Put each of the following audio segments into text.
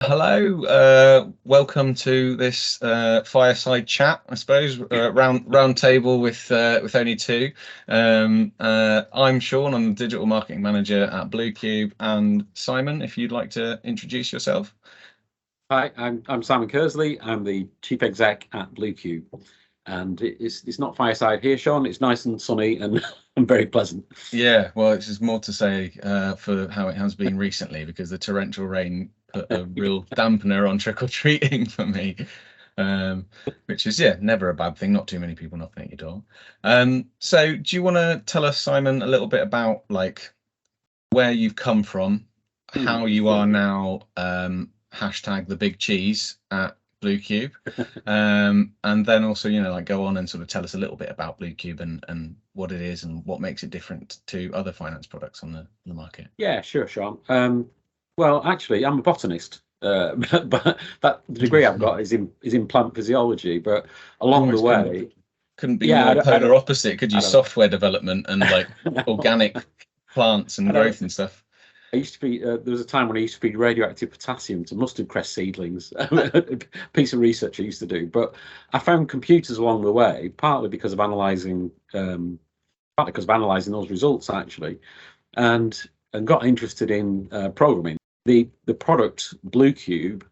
Hello, welcome to this fireside chat, I suppose, round table with only two. I'm Sean, I'm the digital marketing manager at Blue Cube, and Simon, if you'd like to introduce yourself. Hi, I'm Simon Kersley. I'm the chief exec at Blue Cube, and it's not fireside here, Sean. It's nice and sunny and and very pleasant. Yeah, well, it's just more to say for how it has been recently, because the torrential rain put a real dampener on trick or treating for me. Which is, yeah, never a bad thing. Not too many people knocking at your door. So do you want to tell us, Simon, a little bit about like where you've come from, how you are now, hashtag the big cheese at Blue Cube, and then also, like go on and sort of tell us a little bit about Blue Cube and what it is and what makes it different to other finance products on the market. Yeah, sure, Sean. Well, actually, I'm a botanist, but the degree I've got is in plant physiology. But along the way, couldn't be more polar opposite, could you? Software development and like organic plants and growth and stuff. I used to be, there was a time when I used to feed radioactive potassium to mustard cress seedlings, a piece of research I used to do. But I found computers along the way, partly because of analysing those results actually, and got interested in programming. The product Blue Cube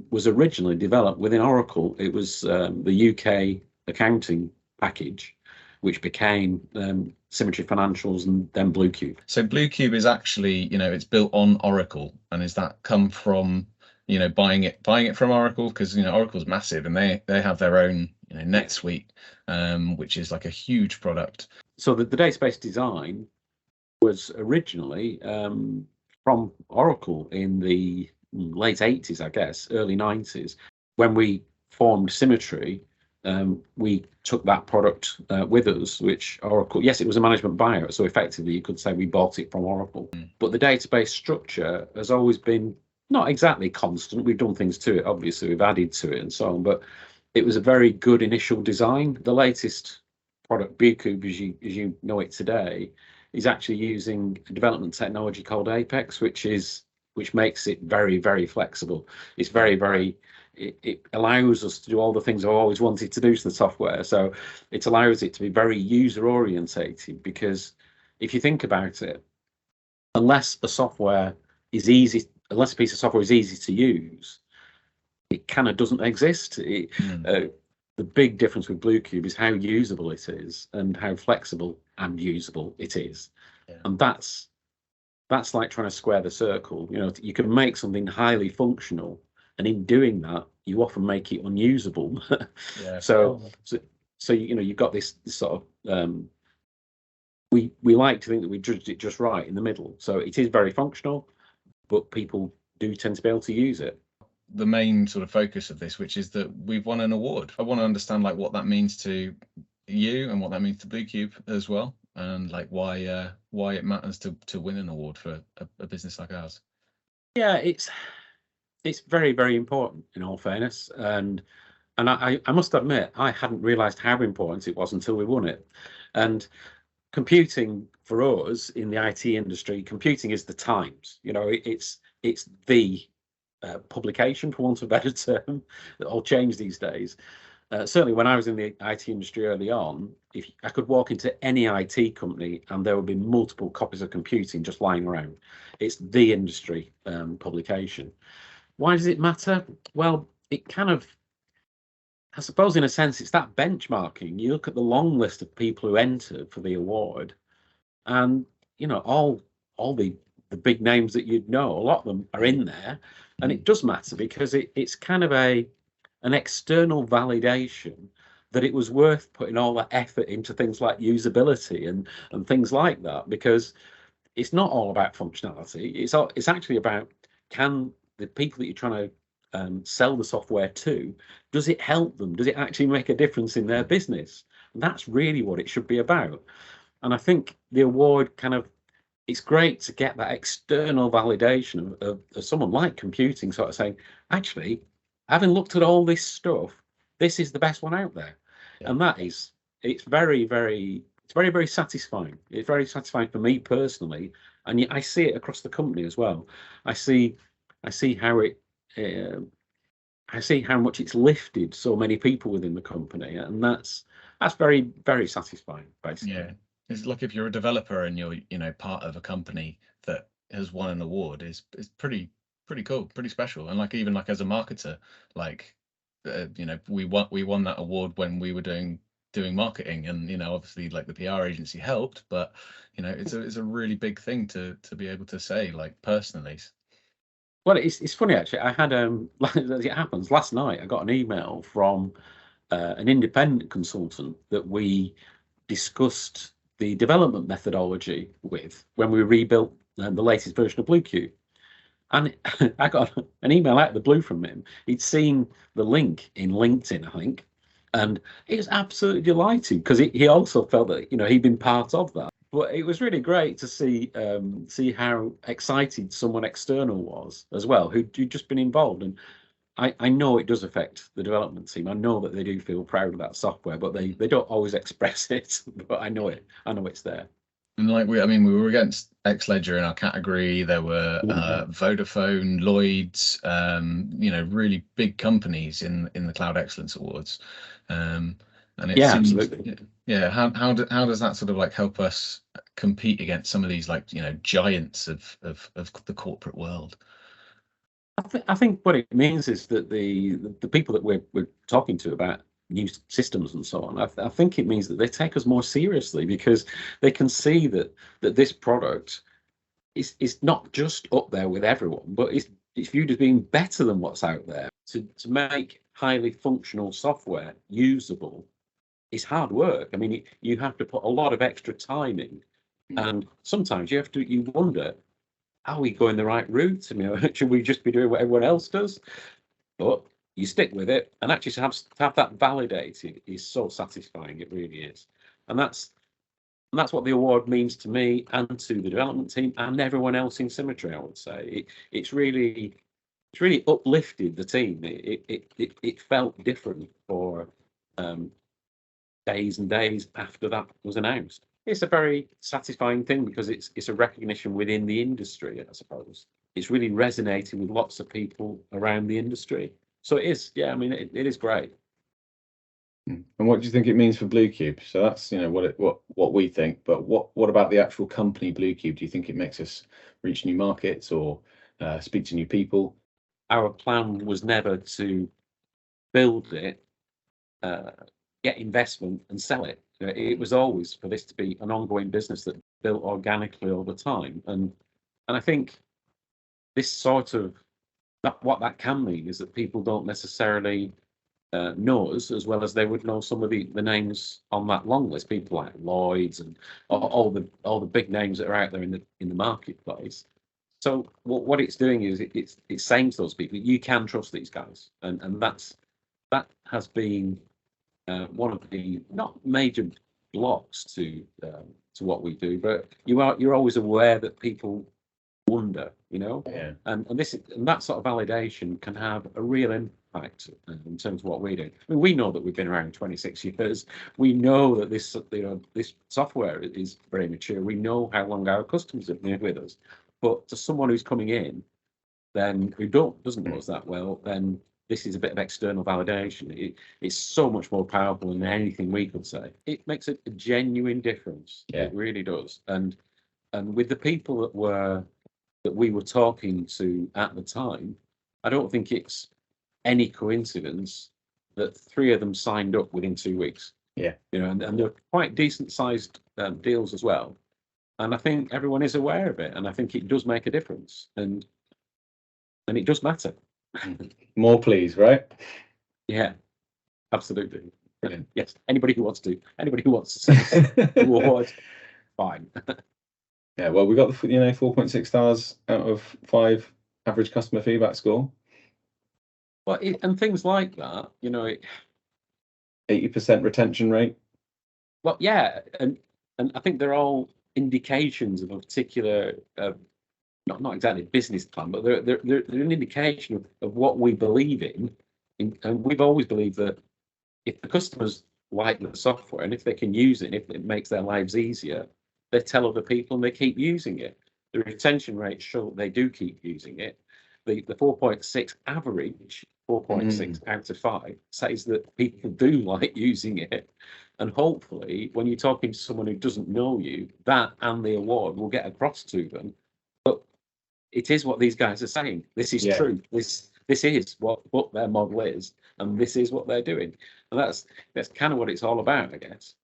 was originally developed within Oracle. It was the UK accounting package, which became Symmetry Financials and then Blue Cube. So Blue Cube is actually, it's built on Oracle, and is that come from, buying it from Oracle? Because Oracle's massive, and they have their own, NetSuite, which is like a huge product. So the database design was originally from Oracle in the late 80s, I guess, early 90s. When we formed Symmetry, we took that product with us, which Oracle, yes, it was a management buyout, so effectively you could say we bought it from Oracle. But the database structure has always been not exactly constant. We've done things to it, obviously, we've added to it and so on, but it was a very good initial design. The latest product, Blue Cube, as you know it today, is actually using a development technology called Apex, which makes it very, very flexible. It's very it allows us to do all the things I've always wanted to do to the software. So it allows it to be very user orientated, because if you think about it, unless a piece of software is easy to use, it kind of doesn't exist. The big difference with Blue Cube is how usable it is and how flexible and usable it is. Yeah. And that's like trying to square the circle. You can make something highly functional, and in doing that, you often make it unusable. Yeah. So you've got this sort of we like to think that we judged it just right in the middle. So it is very functional, but people do tend to be able to use it. The main sort of focus of this, which is that we've won an award. I want to understand like what that means to you and what that means to Blue Cube as well, and like why it matters to win an award for a business like ours. Yeah, it's very, very important, in all fairness, and I must admit I hadn't realised how important it was until we won it. And computing for us in the IT industry, computing is the Times. It's the publication, for want of a better term, that all change these days. Certainly when I was in the IT industry early on, if I could walk into any IT company and there would be multiple copies of computing just lying around. It's the industry publication. Why does it matter? Well, it kind of, I suppose in a sense, it's that benchmarking. You look at the long list of people who entered for the award, and all the big names that you'd know, a lot of them are in there. And it does matter because it's kind of an external validation that it was worth putting all that effort into things like usability and things like that, because it's not all about functionality. It's actually about, can the people that you're trying to sell the software to, does it help them? Does it actually make a difference in their business? And that's really what it should be about. And I think the award kind of, it's great to get that external validation of someone like computing sort of saying, actually, having looked at all this stuff, this is the best one out there. Yeah. And it's very, very satisfying. It's very satisfying for me personally, and I see it across the company as well. I see how it I see how much it's lifted so many people within the company, and that's very, very satisfying, basically. Yeah, it's like if you're a developer and you're part of a company that has won an award is pretty cool, pretty special. And like even like as a marketer, like we won that award when we were doing marketing, and obviously like the PR agency helped, but it's a really big thing to be able to say, like, personally. Well, it's funny actually. I had as it happens, last night I got an email from an independent consultant that we discussed the development methodology with when we rebuilt the latest version of BlueCube. And I got an email out of the blue from him. He'd seen the link in LinkedIn, I think, and he was absolutely delighted because he also felt that he'd been part of that. But it was really great to see how excited someone external was as well, who'd just been involved. And I know it does affect the development team. I know that they do feel proud of that software, but they don't always express it. But I know it. I know it's there. And like we were against Xledger in our category. There were Vodafone, Lloyds, really big companies in the Cloud Excellence Awards. And it seems, absolutely. Yeah. How does that sort of like help us compete against some of these like giants of the corporate world? I think what it means is that the people that we're talking to about new systems and so on, I think it means that they take us more seriously because they can see that this product is not just up there with everyone, but it's viewed as being better than what's out there. To make highly functional software usable is hard work. I mean, you have to put a lot of extra time in, and sometimes you wonder, are we going the right route? I mean, should we just be doing what everyone else does? But you stick with it, and actually to have that validated is so satisfying. It really is, and that's what the award means to me and to the development team and everyone else in Symmetry. I would say it's really uplifted the team. It felt different for days and days after that was announced. It's a very satisfying thing because it's a recognition within the industry, I suppose. It's really resonating with lots of people around the industry. So it is, yeah, I mean, it is great. And what do you think it means for BlueCube? So that's what we think, but what about the actual company BlueCube? Do you think it makes us reach new markets or speak to new people? Our plan was never to build it, get investment and sell it. It was always for this to be an ongoing business that built organically over time. And I think this sort of what that can mean is that people don't necessarily know us as well as they would know some of the names on that long list. People like Lloyds and all the big names that are out there in the marketplace. So what it's doing is it's saying to those people, you can trust these guys, and that has been one of the not major blocks to what we do, but you're always aware that people wonder, Yeah. and that sort of validation can have a real impact in terms of what we do. I mean, we know that we've been around 26 years. We know that this software is very mature. We know how long our customers have been with us, but to someone who's coming in, then who doesn't know us that well, then this is a bit of external validation. It's so much more powerful than anything we could say. It makes a genuine difference. Yeah. It really does. And with the people that we were talking to at the time, I don't think it's any coincidence that 3 of them signed up within 2 weeks. Yeah. And they're quite decent sized deals as well. And I think everyone is aware of it, and I think it does make a difference, and it does matter. More, please, right? Yeah, absolutely. Brilliant. Yes. Anybody who wants to send the award, fine. Yeah. Well, we got the 4.6 stars out of 5 average customer feedback score. Well, and things like that, 80% retention rate. Well, yeah, and I think they're all indications of a particular. Not exactly business plan, but they're an indication of what we believe in. And we've always believed that if the customers like the software and if they can use it, if it makes their lives easier, they tell other people and they keep using it. The retention rates show that they do keep using it. the 4.6 average, 4.6 out of 5, says that people do like using it. And hopefully, when you're talking to someone who doesn't know you, that and the award will get across to them. But it is what these guys are saying. This is true. This is what their model is, and this is what they're doing. And that's kind of what it's all about, I guess.